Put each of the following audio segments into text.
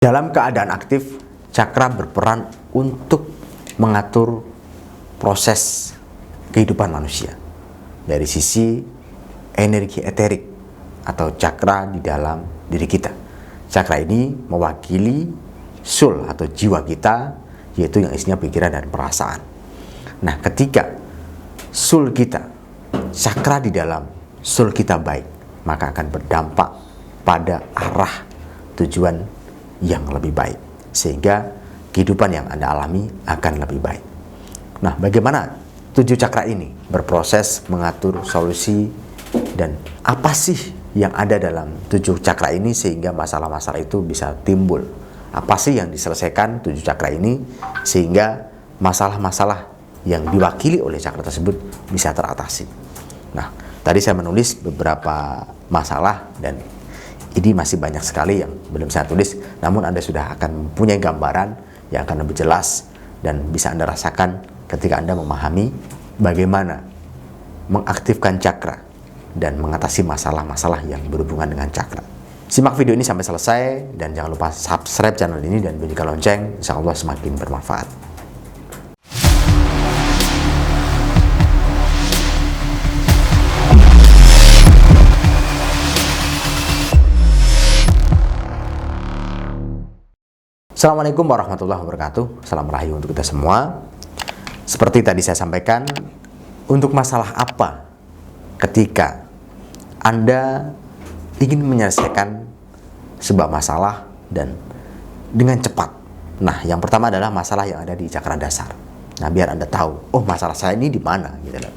Dalam keadaan aktif, cakra berperan untuk mengatur proses kehidupan manusia dari sisi energi eterik atau cakra di dalam diri kita. Cakra ini mewakili soul atau jiwa kita, yaitu yang isinya pikiran dan perasaan. Nah, ketika soul kita, cakra di dalam soul kita baik, maka akan berdampak pada arah tujuan yang lebih baik, sehingga kehidupan yang Anda alami akan lebih baik. Nah, bagaimana 7 cakra ini berproses mengatur solusi, dan apa sih yang ada dalam 7 cakra ini sehingga masalah-masalah itu bisa timbul? Apa sih yang diselesaikan 7 cakra ini sehingga masalah-masalah yang diwakili oleh cakra tersebut bisa teratasi? Nah, tadi saya menulis beberapa masalah dan ini masih banyak sekali yang belum saya tulis, namun Anda sudah akan mempunyai gambaran yang akan lebih jelas dan bisa Anda rasakan ketika Anda memahami bagaimana mengaktifkan cakra dan mengatasi masalah-masalah yang berhubungan dengan cakra. Simak video ini sampai selesai dan jangan lupa subscribe channel ini dan bunyikan lonceng, insya Allah semakin bermanfaat. Assalamualaikum warahmatullahi wabarakatuh. Salam rahayu untuk kita semua. Seperti tadi saya sampaikan, untuk masalah apa ketika Anda ingin menyelesaikan sebuah masalah dan dengan cepat. Nah, yang pertama adalah masalah yang ada di cakra dasar. Nah, biar Anda tahu, oh masalah saya ini di mana gitu loh.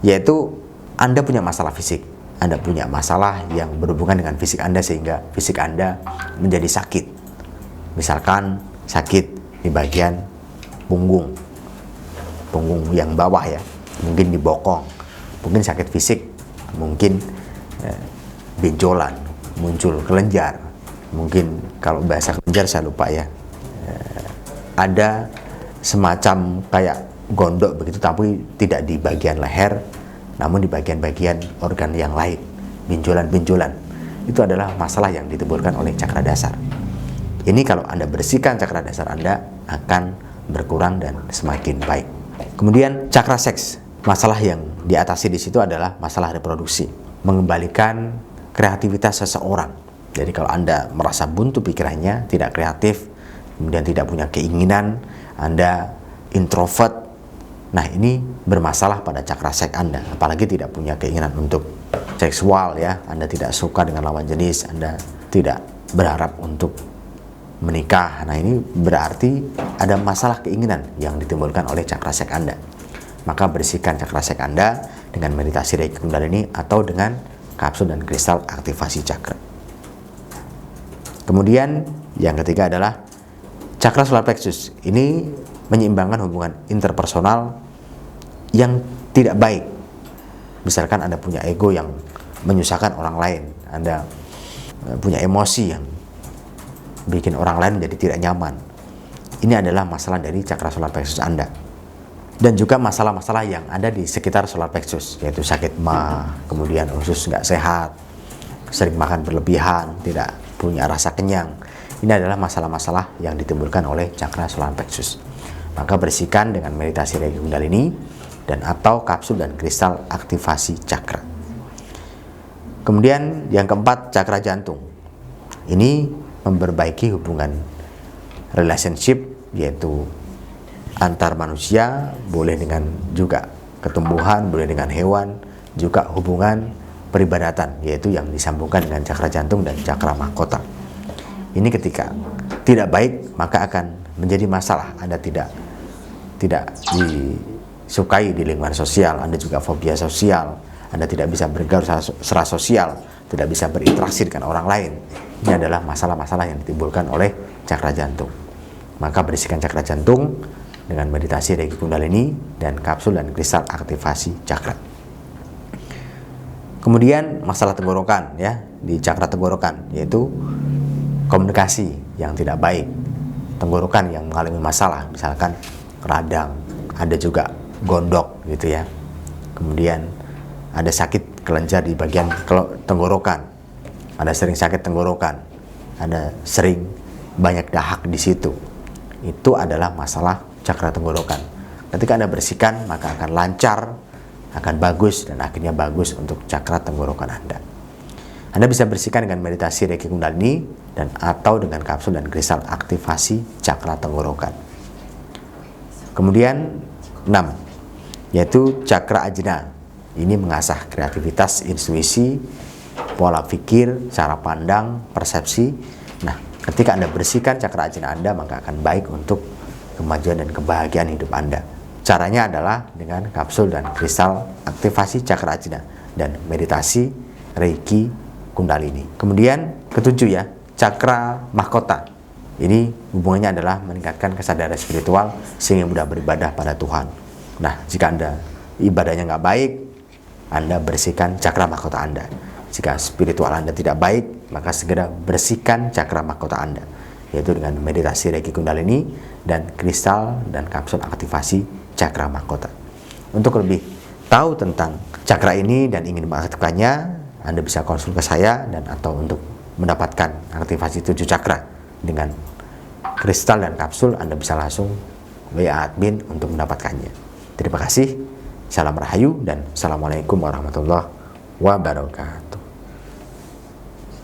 Yaitu Anda punya masalah fisik. Anda punya masalah yang berhubungan dengan fisik Anda sehingga fisik Anda menjadi sakit. Misalkan sakit di bagian punggung yang bawah ya, mungkin di bokong, mungkin sakit fisik, mungkin benjolan, muncul kelenjar, mungkin kalau bahasa kelenjar saya lupa ya, ada semacam kayak gondok begitu tapi tidak di bagian leher, namun di bagian-bagian organ yang lain, benjolan-benjolan. Itu adalah masalah yang ditimbulkan oleh cakra dasar. Ini kalau Anda bersihkan cakra dasar Anda akan berkurang dan semakin baik. Kemudian cakra seks, masalah yang diatasi di situ adalah masalah reproduksi, mengembalikan kreativitas seseorang. Jadi kalau Anda merasa buntu pikirannya, tidak kreatif, kemudian tidak punya keinginan, Anda introvert, nah ini bermasalah pada cakra seks Anda. Apalagi tidak punya keinginan untuk seksual ya, Anda tidak suka dengan lawan jenis, Anda tidak berharap untuk menikah. Nah, ini berarti ada masalah keinginan yang ditimbulkan oleh cakra seks Anda. Maka bersihkan cakra seks Anda dengan meditasi Reiki Kundalini atau dengan kapsul dan kristal aktivasi cakra. Kemudian yang ketiga adalah cakra solar plexus. Ini menyeimbangkan hubungan interpersonal yang tidak baik. Misalkan Anda punya ego yang menyusahkan orang lain, Anda punya emosi yang bikin orang lain menjadi tidak nyaman. Ini adalah masalah dari cakra solar plexus Anda. Dan juga masalah-masalah yang ada di sekitar solar plexus, yaitu sakit ma, kemudian usus nggak sehat, sering makan berlebihan, tidak punya rasa kenyang. Ini adalah masalah-masalah yang ditimbulkan oleh cakra solar plexus. Maka bersihkan dengan meditasi Reiki Kundalini dan atau kapsul dan kristal aktivasi cakra. Kemudian yang keempat, cakra jantung. Ini memperbaiki hubungan relationship, yaitu antar manusia, boleh dengan juga ketumbuhan, boleh dengan hewan, juga hubungan peribadatan, yaitu yang disambungkan dengan cakra jantung dan cakra mahkota. Ini ketika tidak baik maka akan menjadi masalah. Anda tidak disukai di lingkungan sosial, Anda juga fobia sosial, Anda tidak bisa bergaul secara sosial, tidak bisa berinteraksi dengan orang lain. Ini adalah masalah-masalah yang ditimbulkan oleh cakra jantung. Maka bersihkan cakra jantung dengan meditasi Reiki Kundalini dan kapsul dan kristal aktivasi cakra. Kemudian masalah tenggorokan ya, di cakra tenggorokan, yaitu komunikasi yang tidak baik, tenggorokan yang mengalami masalah, misalkan radang, ada juga gondok gitu ya. Kemudian ada sakit kelenjar di bagian tenggorokan, ada sering sakit tenggorokan, Anda sering banyak dahak di situ, itu adalah masalah cakra tenggorokan. Ketika Anda bersihkan, maka akan lancar, akan bagus, dan akhirnya bagus untuk cakra tenggorokan Anda. Anda bisa bersihkan dengan meditasi Reiki Kundalini dan atau dengan kapsul dan kristal aktivasi cakra tenggorokan. Kemudian 6, yaitu cakra ajna. Ini mengasah kreativitas, intuisi, pola pikir, cara pandang, persepsi. Nah, ketika Anda bersihkan cakra ajna Anda, maka akan baik untuk kemajuan dan kebahagiaan hidup Anda. Caranya adalah dengan kapsul dan kristal aktivasi cakra ajna dan meditasi Reiki Kundalini. Kemudian ketujuh ya, cakra mahkota. Ini hubungannya adalah meningkatkan kesadaran spiritual sehingga mudah beribadah pada Tuhan. Nah, jika Anda ibadahnya nggak baik, Anda bersihkan cakra mahkota Anda. Jika spiritual Anda tidak baik, maka segera bersihkan cakra mahkota Anda, yaitu dengan meditasi Reiki Kundalini dan kristal dan kapsul aktivasi cakra mahkota. Untuk lebih tahu tentang cakra ini dan ingin mengaktifkannya, Anda bisa konsul ke saya dan atau untuk mendapatkan aktivasi 7 cakra dengan kristal dan kapsul, Anda bisa langsung WA admin untuk mendapatkannya. Terima kasih. Salam Rahayu dan Assalamualaikum warahmatullahi wabarakatuh.